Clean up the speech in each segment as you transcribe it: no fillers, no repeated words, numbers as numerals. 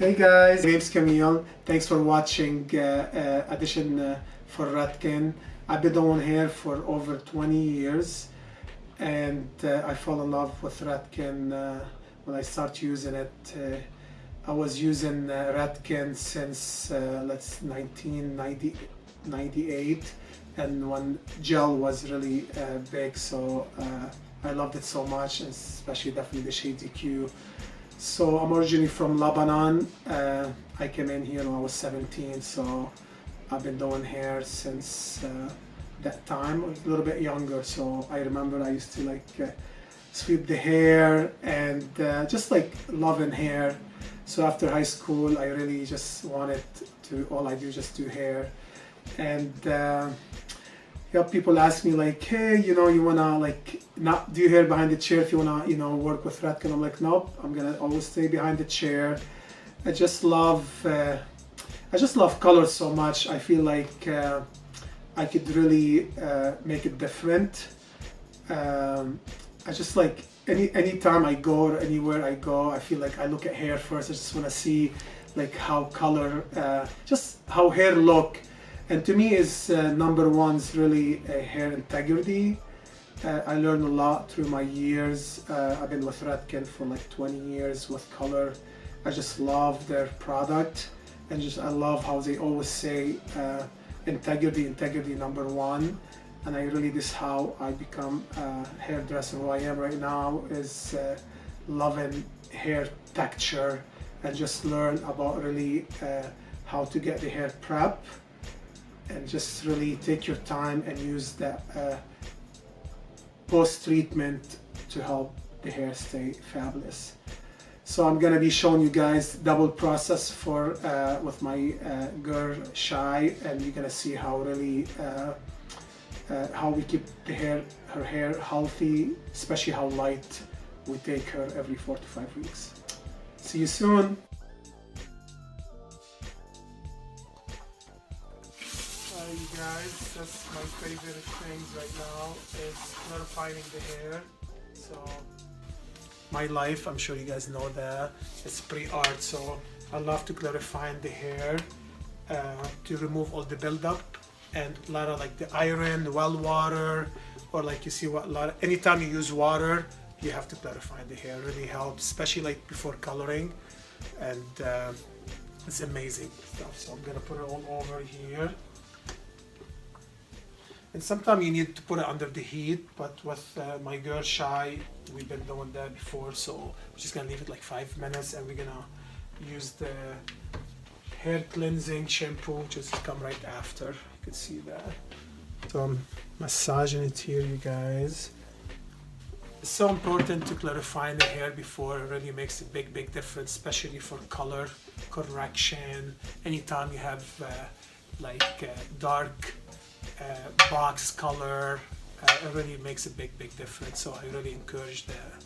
Hey guys, my name's Camille. Thanks for watching Audition for Redken. I've been doing hair for over 20 years and I fell in love with Redken when I started using it. I was using Redken since 1998, and when gel was really big, so I loved it so much, especially definitely the shade EQ. So I'm originally from Lebanon. I came in here when I was 17, so I've been doing hair since that time, a little bit younger. So I remember I used to sweep the hair and just loving hair. So after high school, I really just wanted to, all I do just do hair. And people ask me hey, you wanna not do hair behind the chair if you wanna, work with Redken. I'm like, nope, I'm gonna always stay behind the chair. I just love color so much. I feel like I could really make it different. I just anytime I go or anywhere I go, I feel like I look at hair first. I just wanna see how color, just how hair look. And to me is number one is really hair integrity. I learned a lot through my years. I've been with Redken for 20 years with color. I just love their product, and I love how they always say integrity number one. And this is how I become a hairdresser. Who I am right now is loving hair texture and just learn about really how to get the hair prep. And just really take your time and use that post-treatment to help the hair stay fabulous. So I'm gonna be showing you guys double process for with my girl Shy, and you're gonna see how really how we keep her hair healthy, especially how light we take her every 4 to 5 weeks. See you soon. You guys, that's my favorite things right now is clarifying the hair. So my life, I'm sure you guys know that it's pre-art, so I love to clarify the hair to remove all the buildup, and a lot of the iron, the well water, or you see anytime you use water, you have to clarify the hair. It really helps, especially before coloring, and it's amazing stuff. So I'm gonna put it all over here. And sometimes you need to put it under the heat, but with my girl Shy, we've been doing that before, so we're just gonna leave it 5 minutes, and we're gonna use the hair cleansing shampoo, which is come right after. You can see that. So I'm massaging it here, you guys. It's so important to clarify the hair before. It really makes a big difference, especially for color correction. Anytime you have dark box color, it really makes a big difference, so I really encourage that.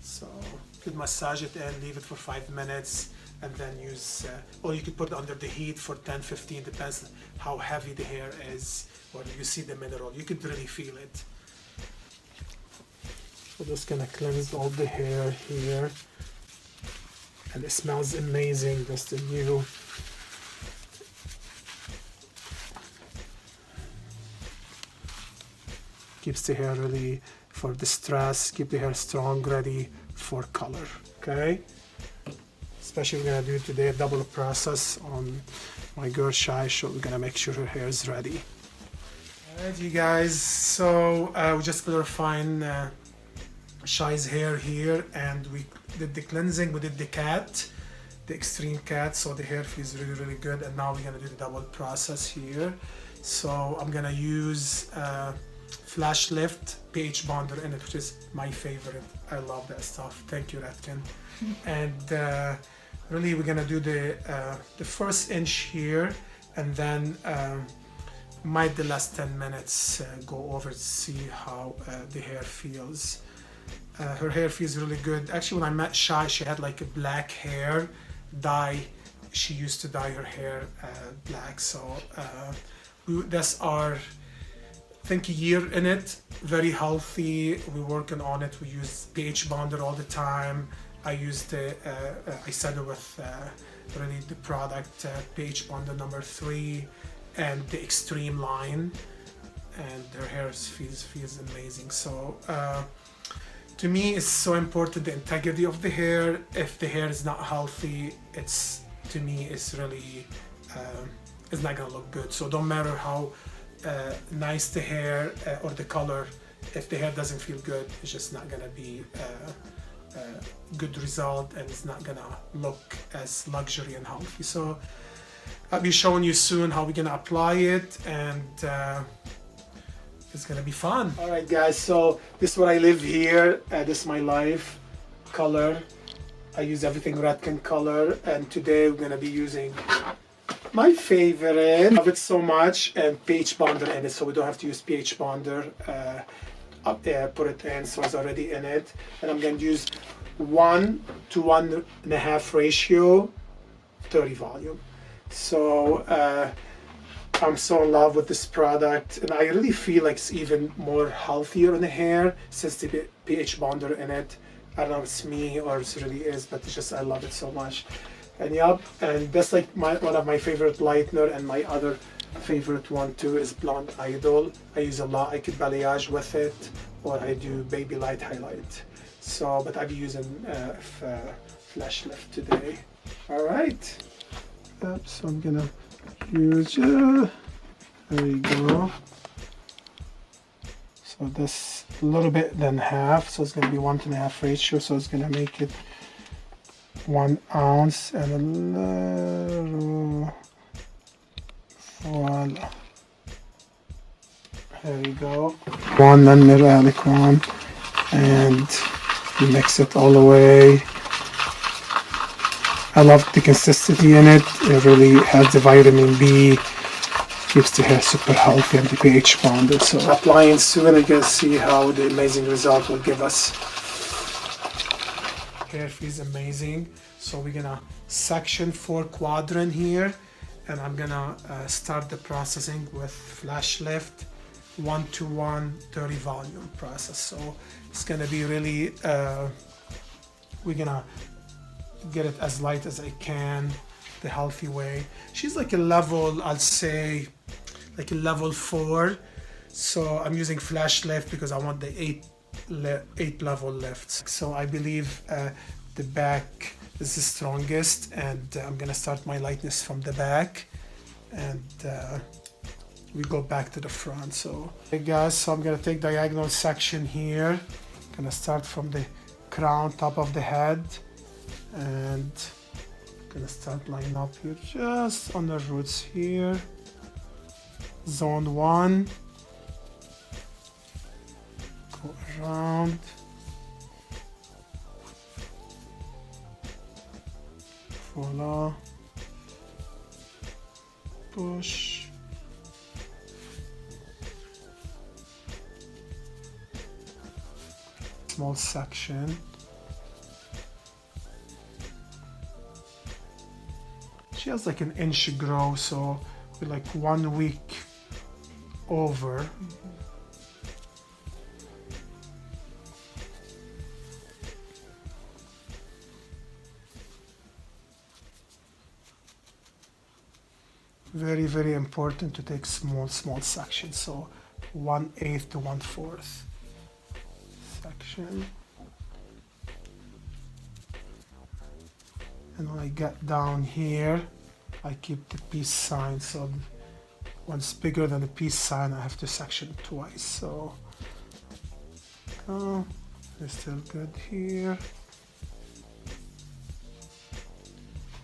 So you could massage it and leave it for 5 minutes, and then use or you could put it under the heat for 10-15, depends how heavy the hair is, or you see the mineral, you could really feel it. So just gonna cleanse all the hair here, and it smells amazing, just the new. Keeps the hair really for the stress, keep the hair strong, ready for color, okay? Especially we're gonna do today a double process on my girl Shy, so we're gonna make sure her hair is ready. Alright, you guys, so we just clarifying Shy's hair here, and we did the cleansing, we did the cat, the extreme cat, so the hair feels really good, and now we're gonna do the double process here. So I'm gonna use Flash Lift pH bonder in it, which is my favorite. I love that stuff. Thank you, Redken. And really we're gonna do the first inch here, and then might the last 10 minutes go over to see how the hair feels. Her hair feels really good. Actually, when I met Shy, she had a black hair dye. She used to dye her hair black, so that's our, I think, a year in it. Very healthy. We're working on it. We use pH bonder all the time, I used I started with really the product pH bonder number 3 and the extreme line, and their hair feels amazing. So to me, it's so important the integrity of the hair. If the hair is not healthy, it's to me it's really it's not gonna look good. So don't matter how nice the hair or the color, if the hair doesn't feel good, it's just not gonna be good result, and it's not gonna look as luxury and healthy. So I'll be showing you soon how we're gonna apply it, and it's gonna be fun. All right, guys, so this is what I live here. This is my life color. I use everything Redken color, and today we're gonna be using my favorite. I love it so much, and pH bonder in it, so we don't have to use pH bonder. Put it in, so it's already in it, and I'm going to use 1 to 1.5 ratio, 30 volume. So I'm so in love with this product, and I really feel like it's even more healthier on the hair since the pH bonder in it. I don't know if it's me or it really is, but it's just I love it so much. And yep, and that's like one of my favorite lightener, and my other favorite one too is Blonde Idol. I use a lot. I could balayage with it, or I do baby light highlight. So, but I'll be using Flash Lift today. All right. Yep, so I'm gonna use. There you go. So this a little bit than half. So it's gonna be 1.5 ratio. So it's gonna make it 1 ounce and a little. Voila. There you go. 1 ml, and you mix it all the way. I love the consistency in it. It really has the vitamin B, keeps the hair super healthy, and the pH bonded. So applying soon, you can see how the amazing result will give us. Hair feels amazing. So we're gonna section 4 quadrant here, and I'm gonna start the processing with Flash Lift 1:1 30 volume process. So it's gonna be really we're gonna get it as light as I can, the healthy way. She's like a level, I'll say like a level 4. So I'm using Flash Lift because I want the 8 level lifts. So I believe the back is the strongest, and I'm gonna start my lightness from the back, and we go back to the front. So hey guys, so I'm gonna take diagonal section here. Gonna start from the crown, top of the head, and gonna start lining up here just on the roots here. Zone 1, go around, voila, push, small section. She has like an inch grow, so we're like 1 week over. Very, very important to take small sections. So 1/8 to 1/4 section. And when I get down here, I keep the peace sign. So when it's bigger than the peace sign, I have to section twice. So it's still good here.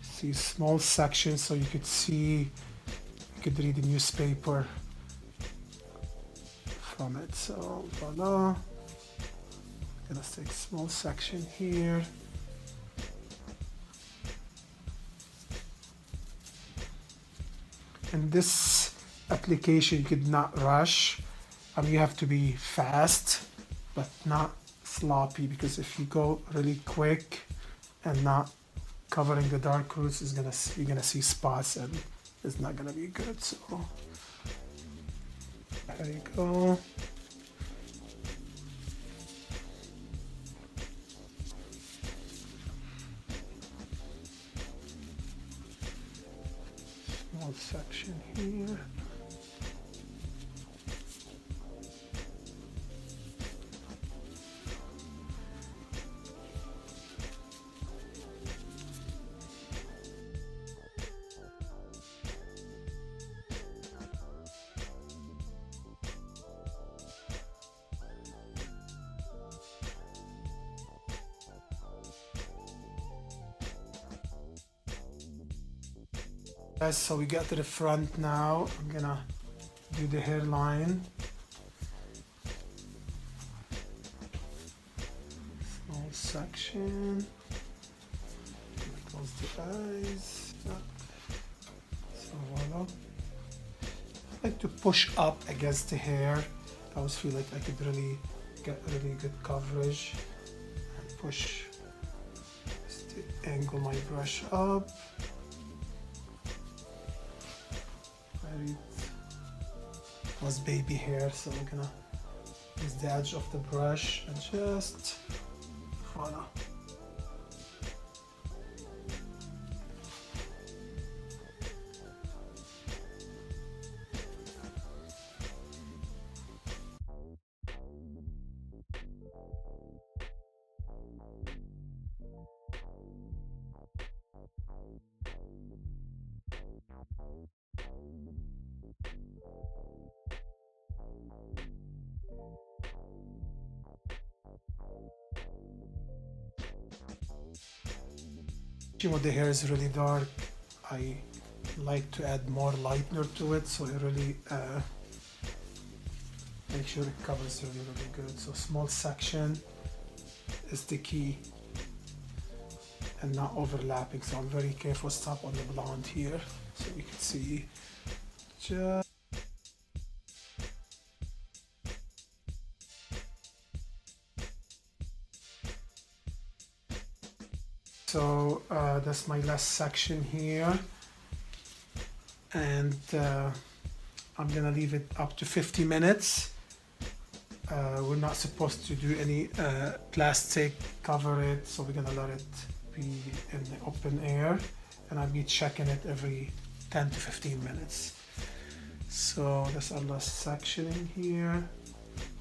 See small sections so you could see, you could read the newspaper from it. So voila. Gonna take small section here. In this application, you could not rush. You have to be fast, but not sloppy, because if you go really quick and not covering the dark roots, you're gonna see spots, and it's not gonna be good. So there you go. small section here. Guys, so we got to the front now. I'm gonna do the hairline. Small section. Close the eyes. So voila. I like to push up against the hair. I always feel like I could really get really good coverage. And push. Just to angle my brush up. It was baby hair, so I'm gonna use the edge of the brush and just voila. When the hair is really dark, I like to add more lightener to it, so it really make sure it covers really good. So small section is the key and not overlapping, so I'm very careful. Stop on the blonde here so you can see just so that's my last section here, and I'm gonna leave it up to 50 minutes. We're not supposed to do any plastic cover it, so we're gonna let it be in the open air, and I'll be checking it every 10 to 15 minutes. So that's our last section in here.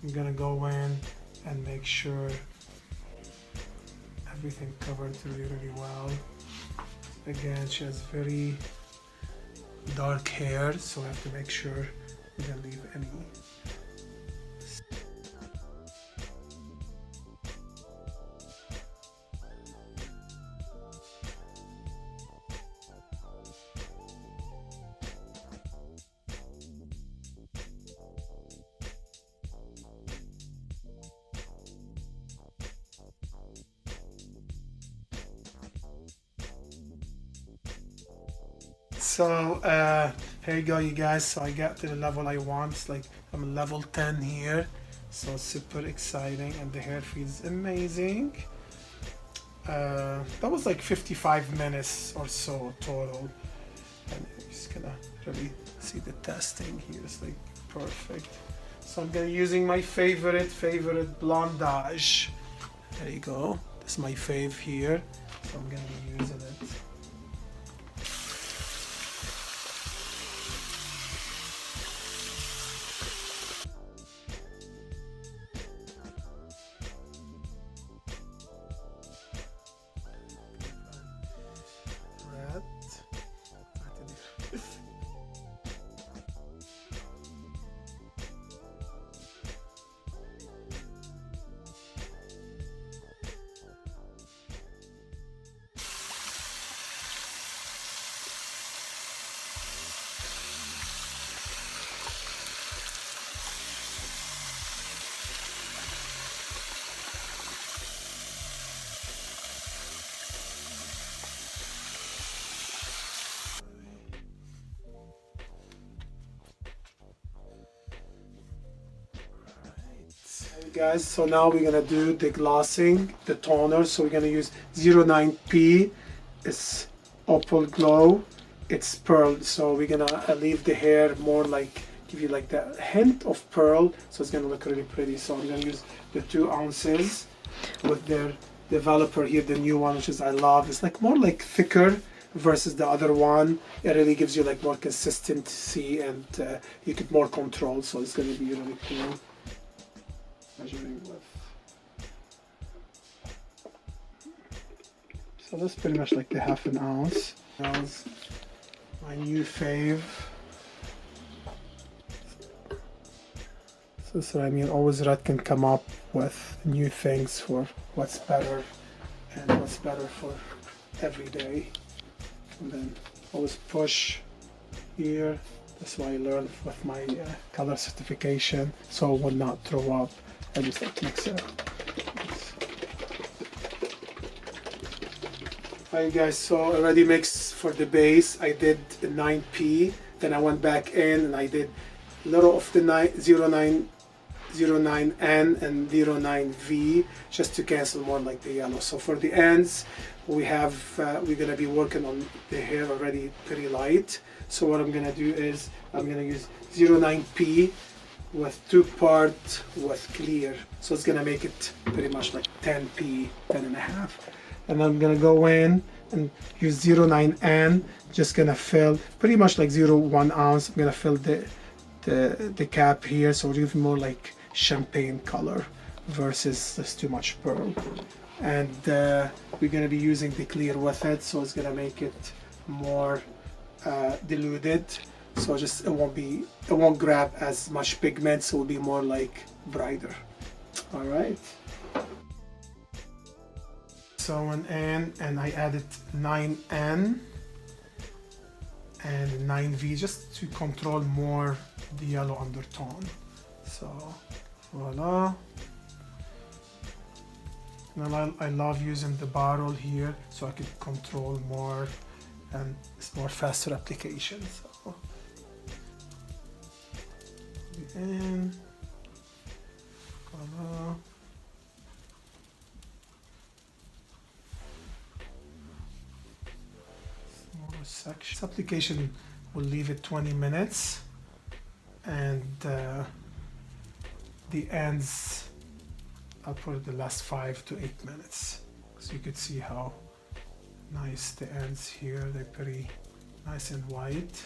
I'm gonna go in and make sure everything covered really well. Again, she has very dark hair, so I have to make sure we don't leave any. So here you go, you guys. So I got to the level I want. It's like I'm level 10 here, so super exciting, and the hair feels amazing. That was like 55 minutes or so total, and you're just gonna really see the testing here. It's like perfect. So I'm gonna using my favorite blondage. There you go. This is my fave here, so I'm gonna be using it. Guys, so now we're gonna do the glossing, the toner. So we're gonna use 09P. It's Opal Glow. It's pearl. So we're gonna leave the hair more like, give you like that hint of pearl. So it's gonna look really pretty. So I'm gonna use the 2 ounces with their developer here, the new one, which is I love. It's like more like thicker versus the other one. It really gives you like more consistency and you get more control, so it's going to be really cool. Measuring with. So that's pretty much like the half an ounce. That's my new fave. So that's what I mean. Always Redken come up with new things for what's better and what's better for every day. And then always push here. That's why I learned with my color certification, so I will not throw up. I just like mix it up. Alright guys, so already mixed for the base. I did 9P, then I went back in and I did a little of the 09N and 09V just to cancel more like the yellow. So for the ends, we have we're gonna be working on the hair already pretty light. So what I'm gonna do is I'm gonna use 09P with 2-part with clear. So it's gonna make it pretty much like 10P, 10.5. And I'm gonna go in and use 09N, just gonna fill pretty much like 0.1 ounce. I'm gonna fill the cap here, so it'll give more like champagne color versus there's too much pearl. And we're gonna be using the clear with it, so it's gonna make it more diluted. So just it won't grab as much pigment, so it'll be more like brighter. All right. So I went in and I added 9N and 9V just to control more the yellow undertone. So voila. And I love using the bottle here so I can control more and it's more faster application. So in, voila. Section. This application will leave it 20 minutes and the ends I'll put the last 5 to 8 minutes, so you could see how nice the ends here. They're pretty nice and white.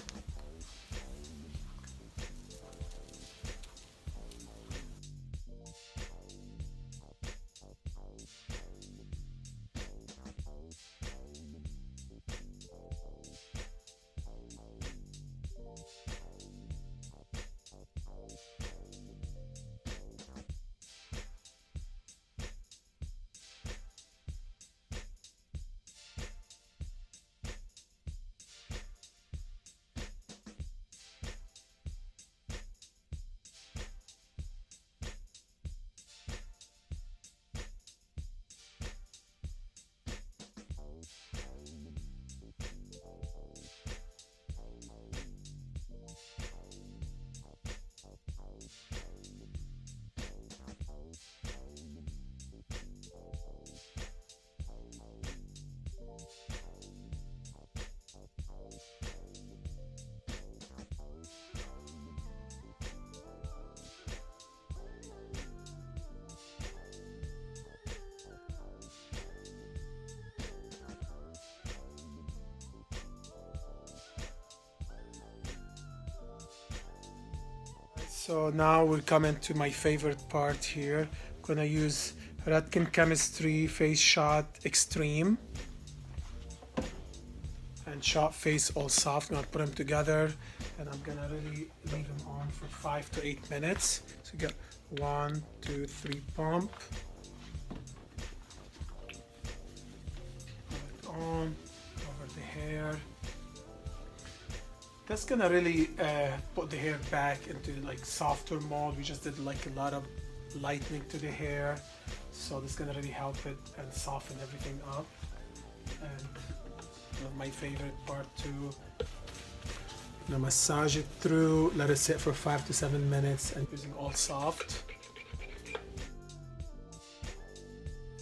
So now we're coming to my favorite part here. I'm gonna use Redken Chemistry Face Shot Extreme and Shot Face All Soft. I'm gonna put them together and I'm gonna really leave them on for 5 to 8 minutes. So you got 1, 2, 3 pump. Put it on over the hair. That's gonna really put the hair back into like softer mode. We just did like a lot of lightening to the hair, so this is gonna really help it and soften everything up. And my favorite part too. Now massage it through, let it sit for 5 to 7 minutes, and using All Soft.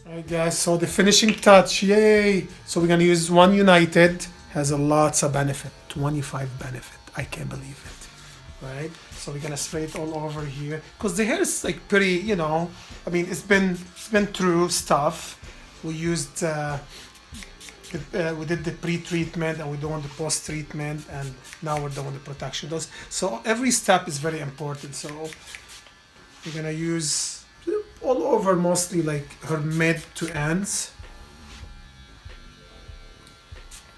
Alright guys, so the finishing touch, yay! So we're gonna use One United. Has a lots of benefit, 25 benefit. I can't believe it, right? So we're gonna spray it all over here because the hair is like pretty, you know. I mean, it's been through stuff. We used we did the pre-treatment and we're doing the post-treatment, and now we're doing the protection dose. So every step is very important. So we're gonna use all over, mostly like her mid to ends.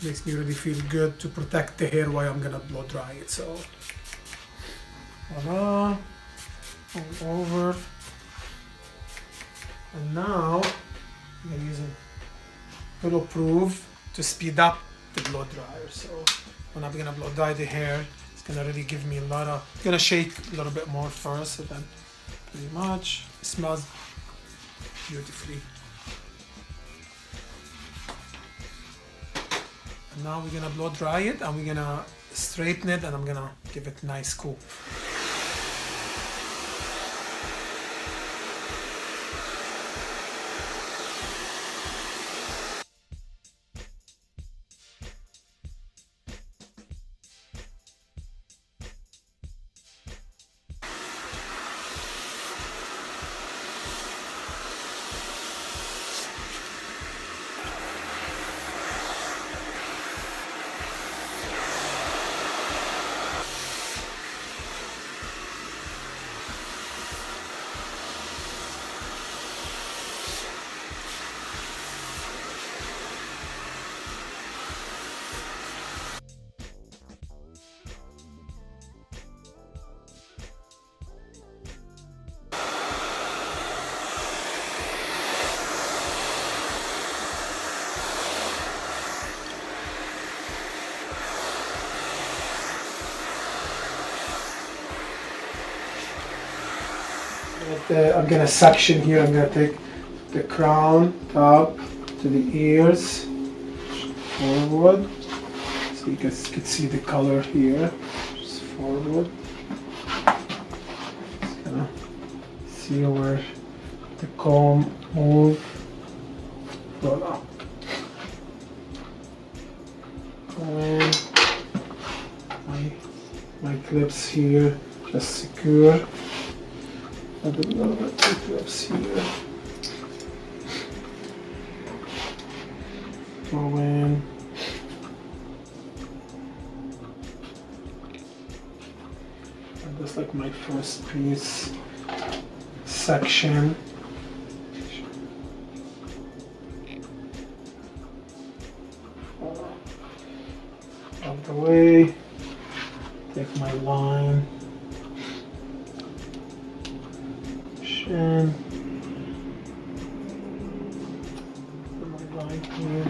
Makes me really feel good to protect the hair while I'm gonna blow dry it. So voila, all over. And now I'm gonna use a Pillow Proof to speed up the blow dryer. So when I'm gonna blow dry the hair, it's gonna really give me a lot of, it's gonna shake a little bit more first, and then pretty much it smells beautifully. And now we're gonna blow dry it and we're gonna straighten it, and I'm gonna give it a nice cool. I'm gonna section here. I'm gonna take the crown top to the ears forward, so you guys can see the color here. Just forward. Just gonna see where the comb move. Voila. And my clips here just secure. A little bit of clips here. Go in. And that's like my first piece section. Out of the way. Take my line. And my line here,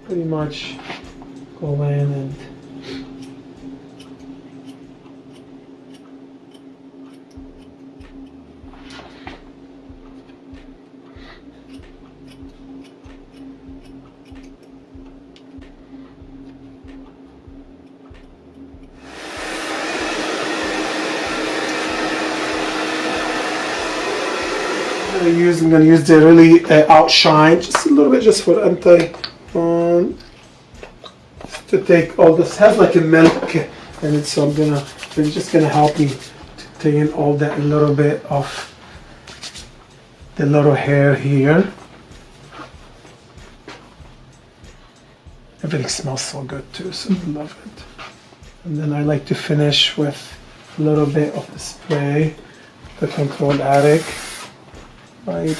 pretty much go in and I'm going to use the really outshine, just a little bit, just for anti, to take all this. Has like a milk in it, so it's just gonna help me to take in all that, a little bit of the little hair here. Everything smells so good too, so I love it. And then I like to finish with a little bit of the spray, the Control Attic. Right.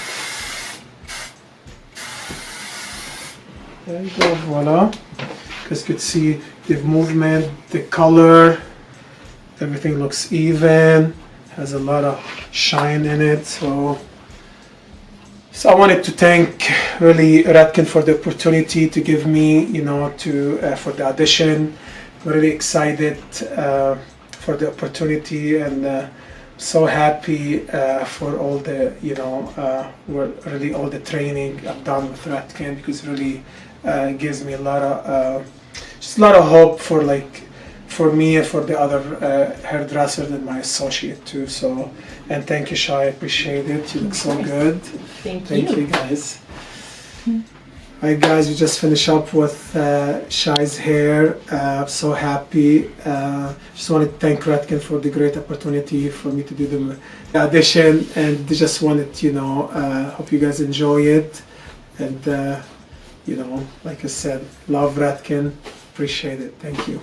There you go, voila. You guys could see the movement, the color, everything looks even, has a lot of shine in it. So I wanted to thank really Redken for the opportunity to give me, for the audition. I'm really excited for the opportunity, and so happy for all the, really all the training I've done with Redken, because it really gives me a lot of, just a lot of hope for me and for the other hairdressers and my associate too. So, and thank you, Shai, I appreciate it. You look so good. Thank you guys. Alright guys, we just finished up with Shai's hair. So happy. Just wanted to thank Redken for the great opportunity for me to do the audition, and just wanted, hope you guys enjoy it. And you know, like I said, love Redken, appreciate it. Thank you.